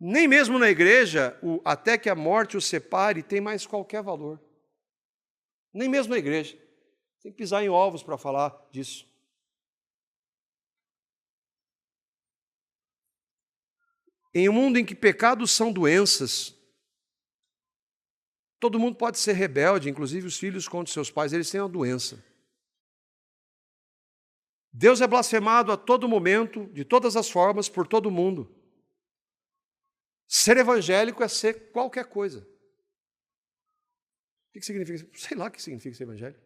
Nem mesmo na igreja, até que a morte os separe, tem mais qualquer valor. Nem mesmo na igreja. Tem que pisar em ovos para falar disso. Em um mundo em que pecados são doenças, todo mundo pode ser rebelde, inclusive os filhos contra seus pais, eles têm uma doença. Deus é blasfemado a todo momento, de todas as formas, por todo mundo. Ser evangélico é ser qualquer coisa. O que significa? Sei lá o que significa ser evangélico.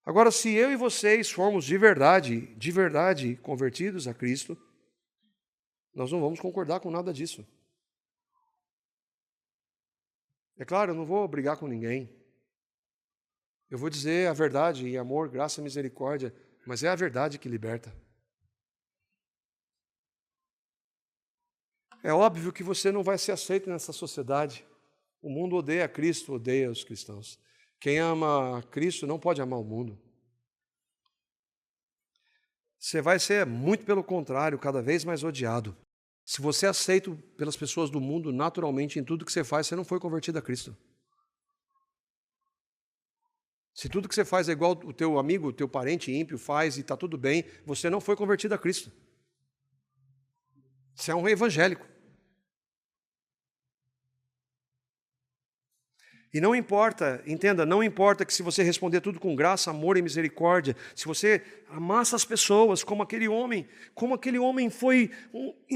Agora, se eu e vocês formos de verdade convertidos a Cristo, nós não vamos concordar com nada disso. É claro, eu não vou brigar com ninguém. Eu vou dizer a verdade em amor, graça e misericórdia, mas é a verdade que liberta. É óbvio que você não vai ser aceito nessa sociedade. O mundo odeia Cristo, odeia os cristãos. Quem ama Cristo não pode amar o mundo. Você vai ser, muito pelo contrário, cada vez mais odiado. Se você é aceito pelas pessoas do mundo, naturalmente, em tudo que você faz, você não foi convertido a Cristo. Se tudo que você faz é igual o teu amigo, o teu parente ímpio faz e está tudo bem, você não foi convertido a Cristo. Você é um evangélico. E não importa, entenda, não importa que se você responder tudo com graça, amor e misericórdia, se você amassa as pessoas como aquele homem foi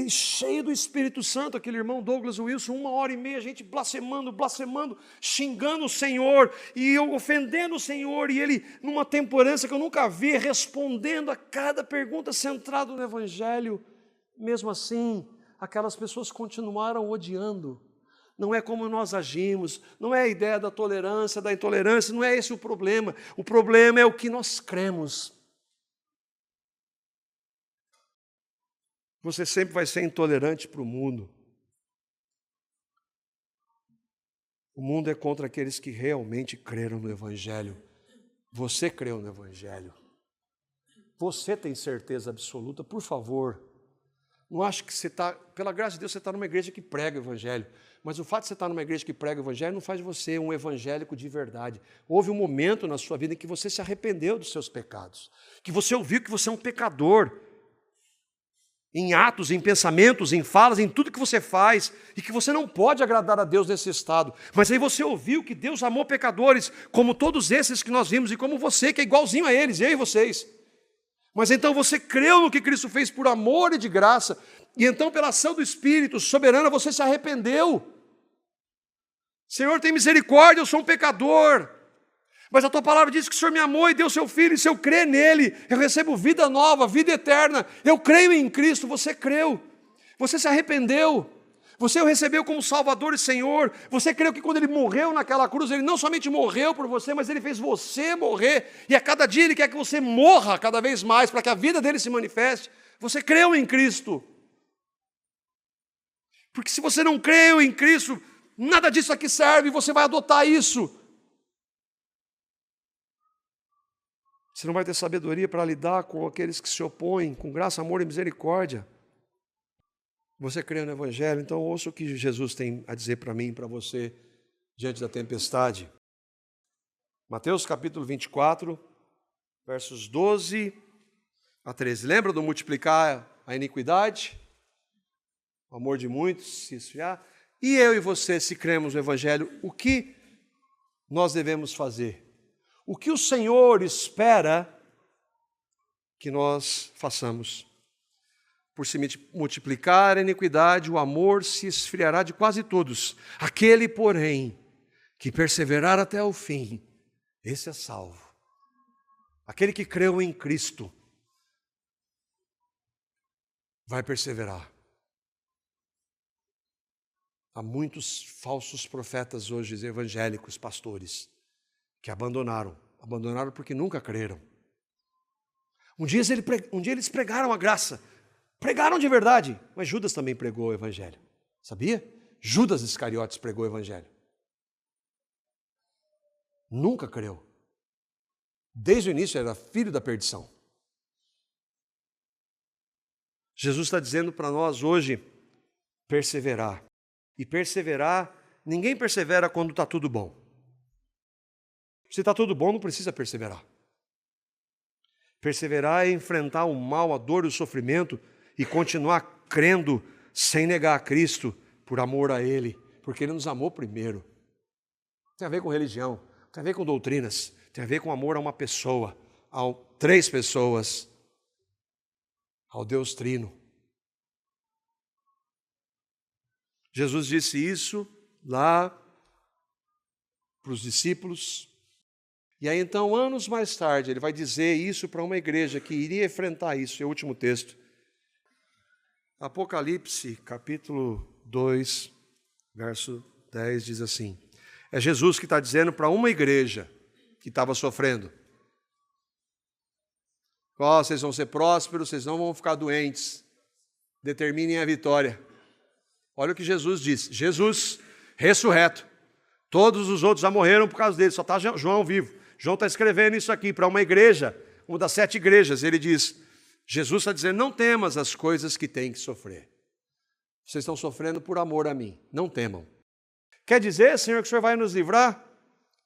cheio do Espírito Santo, aquele irmão Douglas Wilson, 1h30, a gente blasfemando, xingando o Senhor, e eu ofendendo o Senhor, e ele, numa temperança que eu nunca vi, respondendo a cada pergunta centrada no Evangelho. Mesmo assim, aquelas pessoas continuaram odiando. Não é como nós agimos, não é a ideia da tolerância, da intolerância, não é esse o problema. O problema é o que nós cremos. Você sempre vai ser intolerante para o mundo. O mundo é contra aqueles que realmente creram no Evangelho. Você creu no Evangelho. Você tem certeza absoluta, por favor. Não acho que você está, pela graça de Deus, você está numa igreja que prega o Evangelho. Mas o fato de você estar numa igreja que prega o Evangelho não faz de você um evangélico de verdade. Houve um momento na sua vida em que você se arrependeu dos seus pecados. Que você ouviu que você é um pecador. Em atos, em pensamentos, em falas, em tudo que você faz. E que você não pode agradar a Deus nesse estado. Mas aí você ouviu que Deus amou pecadores, como todos esses que nós vimos, e como você, que é igualzinho a eles, eu e vocês. Mas então você creu no que Cristo fez por amor e de graça, e então pela ação do Espírito soberano você se arrependeu. Senhor, tem misericórdia, eu sou um pecador. Mas a tua palavra diz que o Senhor me amou e deu seu Filho, e se eu crer nele, eu recebo vida nova, vida eterna. Eu creio em Cristo, você creu. Você se arrependeu. Você o recebeu como Salvador e Senhor. Você creu que quando Ele morreu naquela cruz, Ele não somente morreu por você, mas Ele fez você morrer. E a cada dia Ele quer que você morra cada vez mais, para que a vida dEle se manifeste. Você creu em Cristo. Porque se você não creu em Cristo, nada disso aqui serve, você vai adotar isso. Você não vai ter sabedoria para lidar com aqueles que se opõem, com graça, amor e misericórdia. Você crê no Evangelho, então ouça o que Jesus tem a dizer para mim e para você diante da tempestade. Mateus capítulo 24, versos 12 a 13. Lembra do multiplicar a iniquidade? O amor de muitos se esfriar. E eu e você, se cremos no Evangelho, o que nós devemos fazer? O que o Senhor espera que nós façamos? Por se multiplicar a iniquidade, o amor se esfriará de quase todos. Aquele, porém, que perseverar até o fim, esse é salvo. Aquele que creu em Cristo vai perseverar. Há muitos falsos profetas hoje, evangélicos, pastores, que abandonaram porque nunca creram. Um dia eles pregaram a graça, pregaram de verdade, mas Judas também pregou o Evangelho, sabia? Judas Iscariotes pregou o Evangelho. Nunca creu. Desde o início era filho da perdição. Jesus está dizendo para nós hoje, perseverar. E perseverar, ninguém persevera quando está tudo bom. Se está tudo bom, não precisa perseverar. Perseverar é enfrentar o mal, a dor e o sofrimento e continuar crendo sem negar a Cristo por amor a Ele, porque Ele nos amou primeiro. Não tem a ver com religião, não tem a ver com doutrinas, tem a ver com amor a uma pessoa, a 3 pessoas, ao Deus Trino. Jesus disse isso lá para os discípulos. E aí então, anos mais tarde, ele vai dizer isso para uma igreja que iria enfrentar isso. É o último texto. Apocalipse, capítulo 2, verso 10, diz assim. É Jesus que está dizendo para uma igreja que estava sofrendo. Vocês vão ser prósperos, vocês não vão ficar doentes. Determinem a vitória. Olha o que Jesus disse. Jesus, ressurreto. Todos os outros já morreram por causa dele, só está João vivo. João está escrevendo isso aqui para uma igreja, uma das 7 igrejas. Ele diz, Jesus está dizendo, não temas as coisas que têm que sofrer. Vocês estão sofrendo por amor a mim, não temam. Quer dizer, Senhor, que o Senhor vai nos livrar?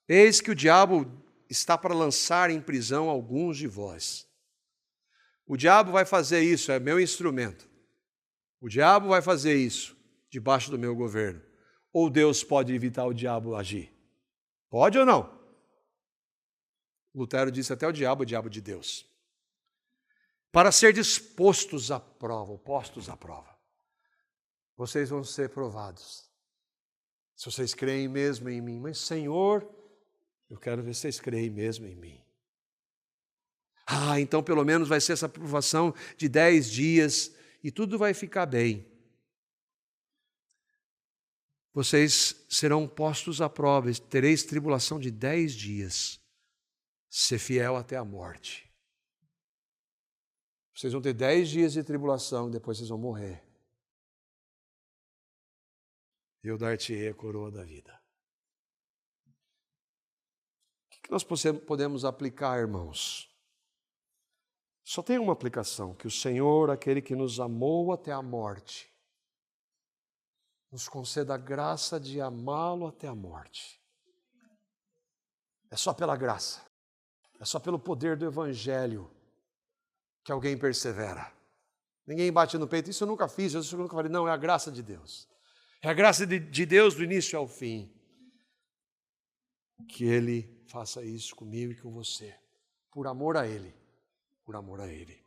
Eis que o diabo está para lançar em prisão alguns de vós. O diabo vai fazer isso, é meu instrumento. O diabo vai fazer isso debaixo do meu governo. Ou Deus pode evitar o diabo agir? Pode ou não? Lutero disse até o diabo de Deus. Para ser dispostos à prova, postos à prova. Vocês vão ser provados. Se vocês creem mesmo em mim. Mas, Senhor, eu quero ver se vocês creem mesmo em mim. Então pelo menos vai ser essa provação de 10 dias e tudo vai ficar bem. Vocês serão postos à prova, tereis tribulação de 10 dias. Ser fiel até a morte. Vocês vão ter 10 dias de tribulação e depois vocês vão morrer. Eu dar-te-ei a coroa da vida. O que nós podemos aplicar, irmãos? Só tem uma aplicação, que o Senhor, aquele que nos amou até a morte, nos conceda a graça de amá-lo até a morte. É só pela graça. É só pelo poder do Evangelho que alguém persevera. Ninguém bate no peito, isso eu nunca fiz, isso eu nunca falei. Não, é a graça de Deus. É a graça de Deus do início ao fim. Que Ele faça isso comigo e com você, por amor a Ele. por amor a Ele.